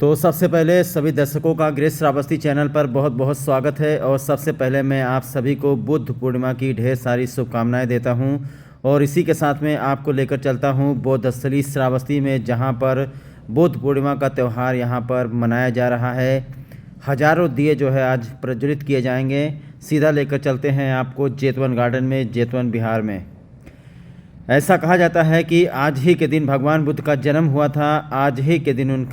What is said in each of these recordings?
तो सबसे पहले सभी दर्शकों का ग्रेस श्रावस्ती चैनल पर बहुत बहुत स्वागत है। और सबसे पहले मैं आप सभी को बुद्ध पूर्णिमा की ढेर सारी शुभकामनाएं देता हूं। और इसी के साथ में आपको लेकर चलता हूं बौद्धस्थली श्रावस्ती में, जहां पर बुद्ध पूर्णिमा का त्यौहार यहां पर मनाया जा रहा है। हज़ारों दिए जो है आज प्रज्वलित किए जाएंगे। सीधा लेकर चलते हैं आपको जेतवन गार्डन में, जेतवन बिहार में। ऐसा कहा जाता है कि आज ही के दिन भगवान बुद्ध का जन्म हुआ था, आज ही के दिन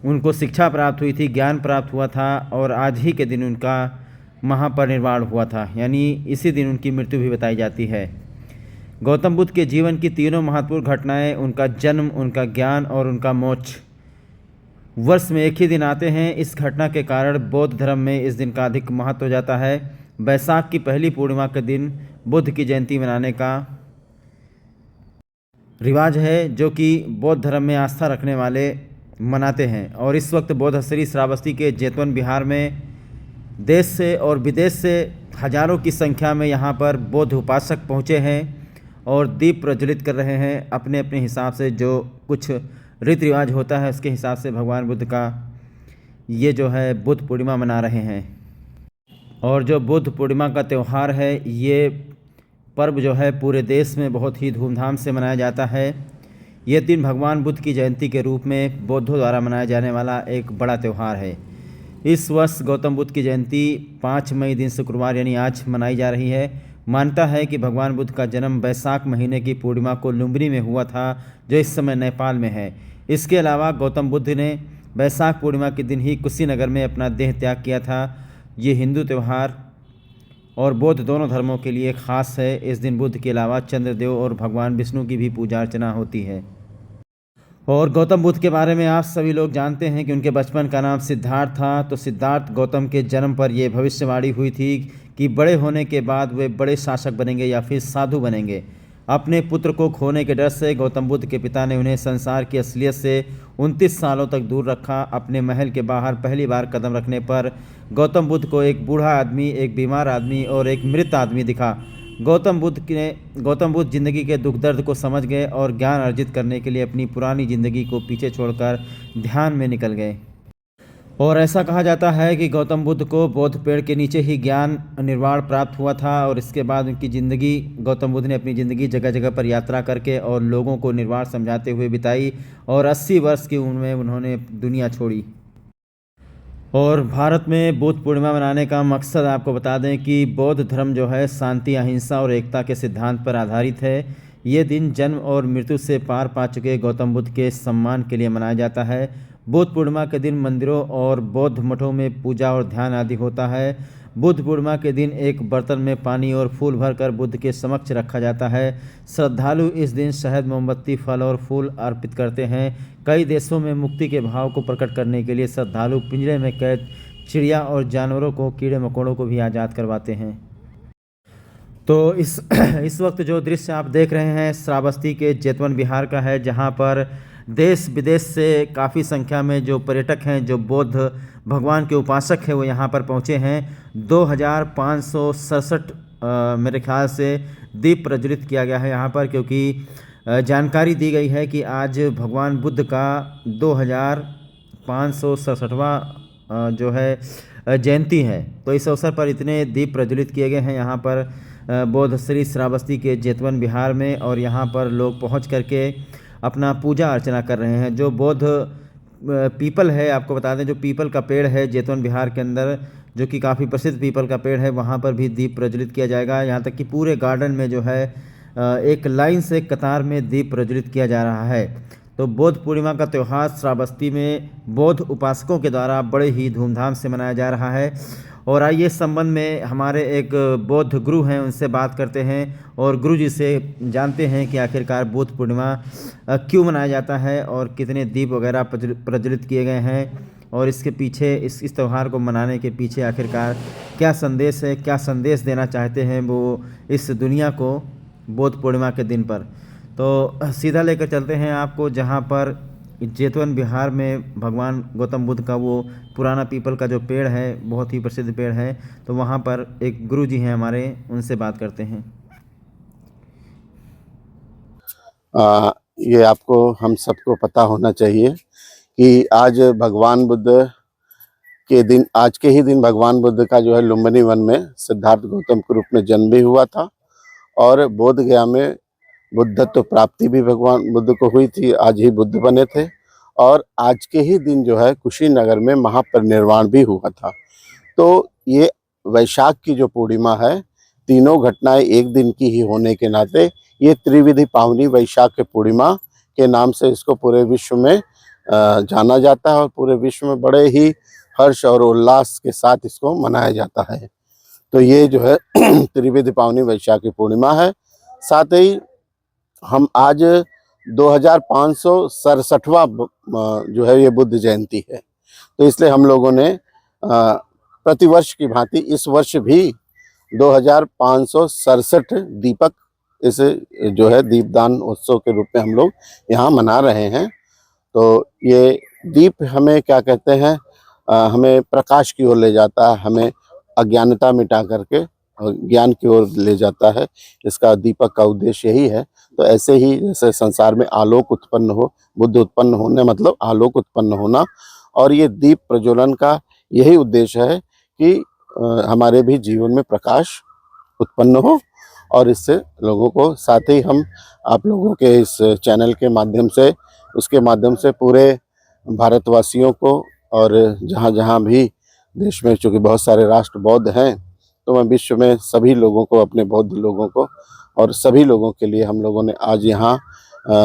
उनको शिक्षा प्राप्त हुई थी, ज्ञान प्राप्त हुआ था, और आज ही के दिन उनका महापरिनिर्वाण हुआ था, यानी इसी दिन उनकी मृत्यु भी बताई जाती है। गौतम बुद्ध के जीवन की तीनों महत्वपूर्ण घटनाएं, उनका जन्म, उनका ज्ञान और उनका मोक्ष, वर्ष में एक ही दिन आते हैं। इस घटना के कारण बौद्ध धर्म में इस दिन का अधिक महत्व हो जाता है। बैसाख की पहली पूर्णिमा के दिन बुद्ध की जयंती मनाने का रिवाज है, जो कि बौद्ध धर्म में आस्था रखने वाले मनाते हैं। और इस वक्त बौद्धस्थली श्रावस्ती के जेतवन बिहार में देश से और विदेश से हजारों की संख्या में यहाँ पर बौद्ध उपासक पहुँचे हैं और दीप प्रज्वलित कर रहे हैं। अपने अपने हिसाब से जो कुछ रीति रिवाज होता है उसके हिसाब से भगवान बुद्ध का ये जो है बुद्ध पूर्णिमा मना रहे हैं। और जो बुद्ध पूर्णिमा का त्यौहार है, ये पर्व जो है पूरे देश में बहुत ही धूमधाम से मनाया जाता है। ये दिन भगवान बुद्ध की जयंती के रूप में बौद्धों द्वारा मनाया जाने वाला एक बड़ा त्यौहार है। इस वर्ष गौतम बुद्ध की जयंती 5 मई दिन शुक्रवार यानी आज मनाई जा रही है। मानता है कि भगवान बुद्ध का जन्म बैसाख महीने की पूर्णिमा को लुम्बिनी में हुआ था, जो इस समय नेपाल में है। इसके अलावा गौतम बुद्ध ने बैसाख पूर्णिमा के दिन ही कुशीनगर में अपना देह त्याग किया था। ये हिंदू त्यौहार और बौद्ध दोनों धर्मों के लिए खास है। इस दिन बुद्ध के अलावा चंद्रदेव और भगवान विष्णु की भी पूजा अर्चना होती है। और गौतम बुद्ध के बारे में आप सभी लोग जानते हैं कि उनके बचपन का नाम सिद्धार्थ था। तो सिद्धार्थ गौतम के जन्म पर यह भविष्यवाणी हुई थी कि बड़े होने के बाद वे बड़े शासक बनेंगे या फिर साधु बनेंगे। अपने पुत्र को खोने के डर से गौतम बुद्ध के पिता ने उन्हें संसार की असलियत से 29 सालों तक दूर रखा। अपने महल के बाहर पहली बार कदम रखने पर गौतम बुद्ध को एक बूढ़ा आदमी, एक बीमार आदमी और एक मृत आदमी दिखा। गौतम बुद्ध जिंदगी के दुख दर्द को समझ गए और ज्ञान अर्जित करने के लिए अपनी पुरानी जिंदगी को पीछे छोड़कर ध्यान में निकल गए। और ऐसा कहा जाता है कि गौतम बुद्ध को बौद्ध पेड़ के नीचे ही ज्ञान निर्वाण प्राप्त हुआ था। और इसके बाद गौतम बुद्ध ने अपनी ज़िंदगी जगह जगह पर यात्रा करके और लोगों को निर्वाण समझाते हुए बिताई, और 80 वर्ष की उम्र में उन्होंने दुनिया छोड़ी। और भारत में बुद्ध पूर्णिमा मनाने का मकसद आपको बता दें कि बौद्ध धर्म जो है शांति, अहिंसा और एकता के सिद्धांत पर आधारित है। ये दिन जन्म और मृत्यु से पार पा चुके गौतम बुद्ध के सम्मान के लिए मनाया जाता है। बुद्ध पूर्णिमा के दिन मंदिरों और बौद्ध मठों में पूजा और ध्यान आदि होता है। बुद्ध पूर्णिमा के दिन एक बर्तन में पानी और फूल भरकर बुद्ध के समक्ष रखा जाता है। श्रद्धालु इस दिन शहद, मोमबत्ती, फल और फूल अर्पित करते हैं। कई देशों में मुक्ति के भाव को प्रकट करने के लिए श्रद्धालु पिंजरे में कैद चिड़िया और जानवरों को, कीड़े मकोड़ों को भी आज़ाद करवाते हैं। तो इस वक्त जो दृश्य आप देख रहे हैं श्रावस्ती के जेतवन बिहार का है, जहाँ पर देश विदेश से काफ़ी संख्या में जो पर्यटक हैं, जो बौद्ध भगवान के उपासक हैं, वो यहाँ पर पहुँचे हैं। 2567 मेरे ख्याल से दीप प्रज्वलित किया गया है यहाँ पर, क्योंकि जानकारी दी गई है कि आज भगवान बुद्ध का 2567वां जो है जयंती है। तो इस अवसर पर इतने दीप प्रज्वलित किए गए हैं यहाँ पर बौद्धस्थली श्रावस्ती के जेतवन बिहार में। और यहाँ पर लोग पहुँच करके अपना पूजा अर्चना कर रहे हैं। जो बौद्ध पीपल है, आपको बता दें, जो पीपल का पेड़ है जेतवन बिहार के अंदर, जो कि काफ़ी प्रसिद्ध पीपल का पेड़ है, वहाँ पर भी दीप प्रज्वलित किया जाएगा। यहाँ तक कि पूरे गार्डन में जो है एक लाइन से कतार में दीप प्रज्वलित किया जा रहा है। तो बौद्ध पूर्णिमा का त्यौहार श्रावस्ती में बौद्ध उपासकों के द्वारा बड़े ही धूमधाम से मनाया जा रहा है। और आइए इस संबंध में हमारे एक बौद्ध गुरु हैं, उनसे बात करते हैं और गुरु जी से जानते हैं कि आखिरकार बुद्ध पूर्णिमा क्यों मनाया जाता है और कितने दीप वगैरह प्रज्वलित किए गए हैं, और इसके पीछे इस त्यौहार को मनाने के पीछे आखिरकार क्या संदेश है, क्या संदेश देना चाहते हैं वो इस दुनिया को बौद्ध पूर्णिमा के दिन पर। तो सीधा लेकर चलते हैं आपको जहाँ पर जेतवन बिहार में भगवान गौतम बुद्ध का वो पुराना पीपल का जो पेड़ है, बहुत ही प्रसिद्ध पेड़ है। तो वहाँ पर एक गुरु जी हैं हमारे, उनसे बात करते हैं। ये आपको हम सबको पता होना चाहिए कि आज भगवान बुद्ध के दिन, आज के ही दिन भगवान बुद्ध का जो है लुम्बिनी वन में सिद्धार्थ गौतम के रूप में जन्म भी हुआ था और बोध गया में बुद्धत्व प्राप्ति भी भगवान बुद्ध को हुई थी। आज ही बुद्ध बने थे और आज के ही दिन जो है कुशीनगर में महापरिनिर्वाण भी हुआ था। तो ये वैशाख की जो पूर्णिमा है, तीनों घटनाएं एक दिन की ही होने के नाते ये त्रिविधि पावनी वैशाख की पूर्णिमा के नाम से इसको पूरे विश्व में जाना जाता है और पूरे विश्व में बड़े ही हर्ष और उल्लास के साथ इसको मनाया जाता है। तो ये जो है त्रिविधि पावनी वैशाख की पूर्णिमा है। साथ ही हम आज 2567वां जो है ये बुद्ध जयंती है। तो इसलिए हम लोगों ने प्रतिवर्ष की भांति इस वर्ष भी 2567 दीपक इस जो है दीपदान उत्सव के रूप में हम लोग यहाँ मना रहे हैं। तो ये दीप हमें क्या कहते हैं, हमें प्रकाश की ओर ले जाता है, हमें अज्ञानता मिटा करके ज्ञान की ओर ले जाता है। इसका दीपक का उद्देश्य यही है। तो ऐसे ही जैसे संसार में आलोक उत्पन्न हो, बुद्ध उत्पन्न होने मतलब आलोक उत्पन्न होना, और ये दीप प्रज्वलन का यही उद्देश्य है कि हमारे भी जीवन में प्रकाश उत्पन्न हो और इससे लोगों को, साथ ही हम आप लोगों के इस चैनल के माध्यम से, उसके माध्यम से पूरे भारतवासियों को और जहाँ जहाँ भी देश में, चूँकि बहुत सारे राष्ट्र बौद्ध हैं, तो मैं विश्व में सभी लोगों को, अपने बौद्ध लोगों को और सभी लोगों के लिए हम लोगों ने आज यहाँ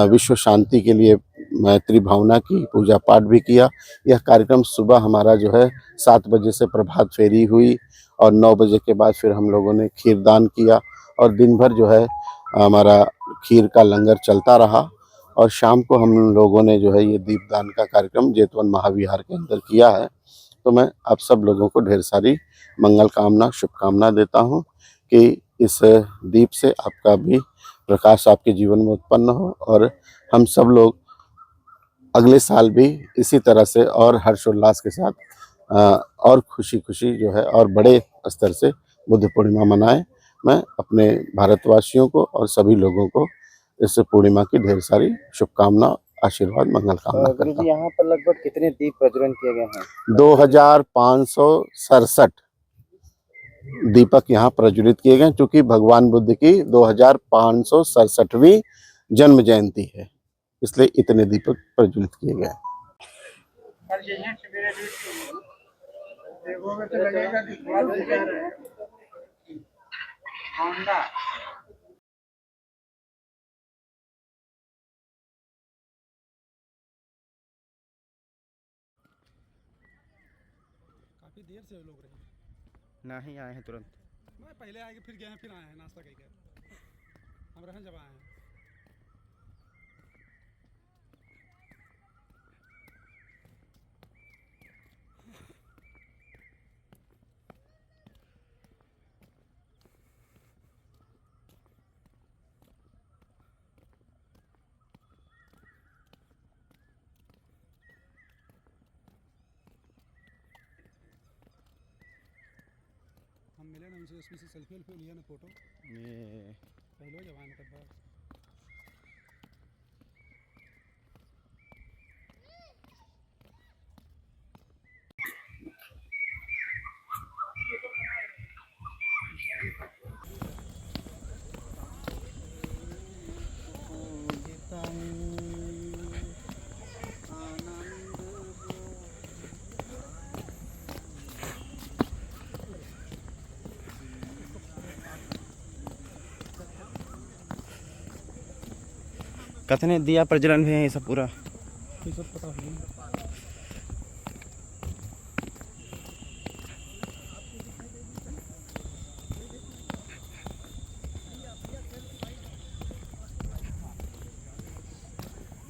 विश्व शांति के लिए मैत्री भावना की पूजा पाठ भी किया। यह कार्यक्रम सुबह हमारा जो है 7 बजे से प्रभात फेरी हुई और 9 बजे के बाद फिर हम लोगों ने खीरदान किया और दिन भर जो है हमारा खीर का लंगर चलता रहा और शाम को हम लोगों ने जो है ये दीपदान का कार्यक्रम जेतवन महाविहार के अंदर किया है। तो मैं आप सब लोगों को ढेर सारी मंगल कामना, शुभकामना देता हूँ कि इस दीप से आपका भी प्रकाश आपके जीवन में उत्पन्न हो और हम सब लोग अगले साल भी इसी तरह से और हर्षोल्लास के साथ और खुशी खुशी जो है और बड़े स्तर से बुद्ध पूर्णिमा मनाएं। मैं अपने भारतवासियों को और सभी लोगों को इस पूर्णिमा की ढेर सारी शुभकामना, आशीर्वाद, मंगल कामना करता हूँ। यहाँ पर लगभग कितने दीप प्रज्वलन किए गए हैं? 2567 दीपक यहाँ प्रज्वलित किए गए, क्योंकि भगवान बुद्ध की 2567वीं जन्म जयंती है, इसलिए इतने दीपक प्रज्वलित किए गए। काफ़ी देर से लोग रहे ना ही आए हैं तुरंत। मैं पहले आए फिर गए हैं, फिर आए हैं नाश्ता करके। हम रहन जब आए हैं। हम मिले ना उनसे, उसमें से सेल्फी वेल्फी लिया ना, फोटो ये पहले जब आए तब बाद। कितने दिया प्रज्वलन भी है ये सब पूरा? ये सब पता नहीं।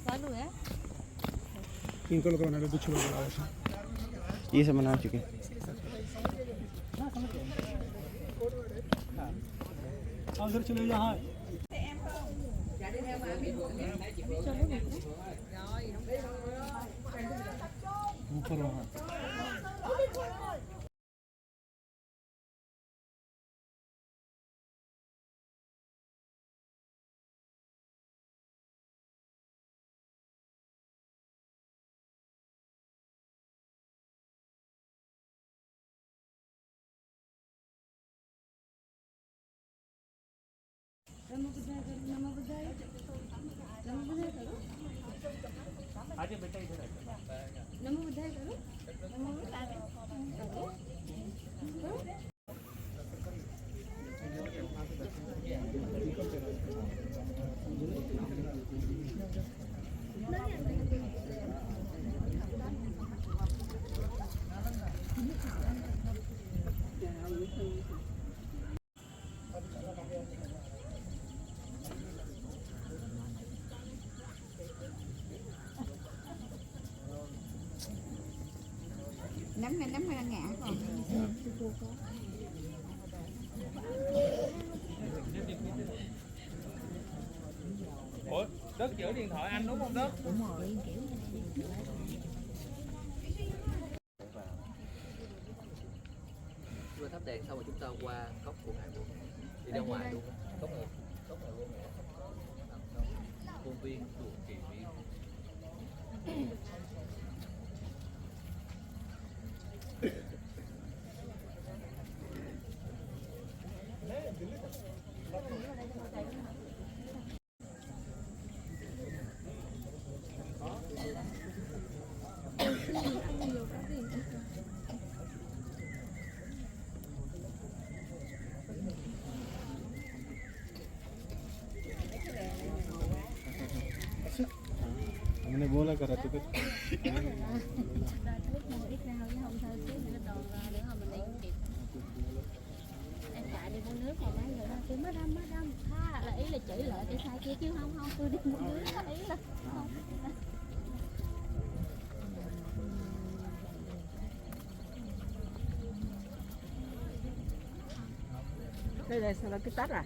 चालू है इनको लोग बनाने बिच्छू लोग बनाए थे। ये सब बना चुके। उधर चलो यहाँ ऊपर वहाँ नमो बुद्धाय करो, नमो बुद्धाय, नमो बुद्धाय करो, आगे बेटा इधर आ। नमो बुद्धाय करो, नमो बुद्धाय करो, करो। Nắm này đang ngã còn. Ủa, Đức giữ điện thoại anh đúng không Đức? Đúng rồi, kiểu Chúng ta thắp đèn xong rồi chúng ta qua cốc của ngài luôn, đi ra ngoài luôn, cốc này luôn, công viên chùa Kỳ Viên. हमने बोला करा तो ít nào chứ không thôi xíu nữa nó đòn ra để mà mình đi không kịp. Em chạy đi mua nước rồi mấy người kêu má đâm tha là ý là chửi lại cái sai kia kêu không tôi đi mua nước ý là không. Đây là sao là cái tách à?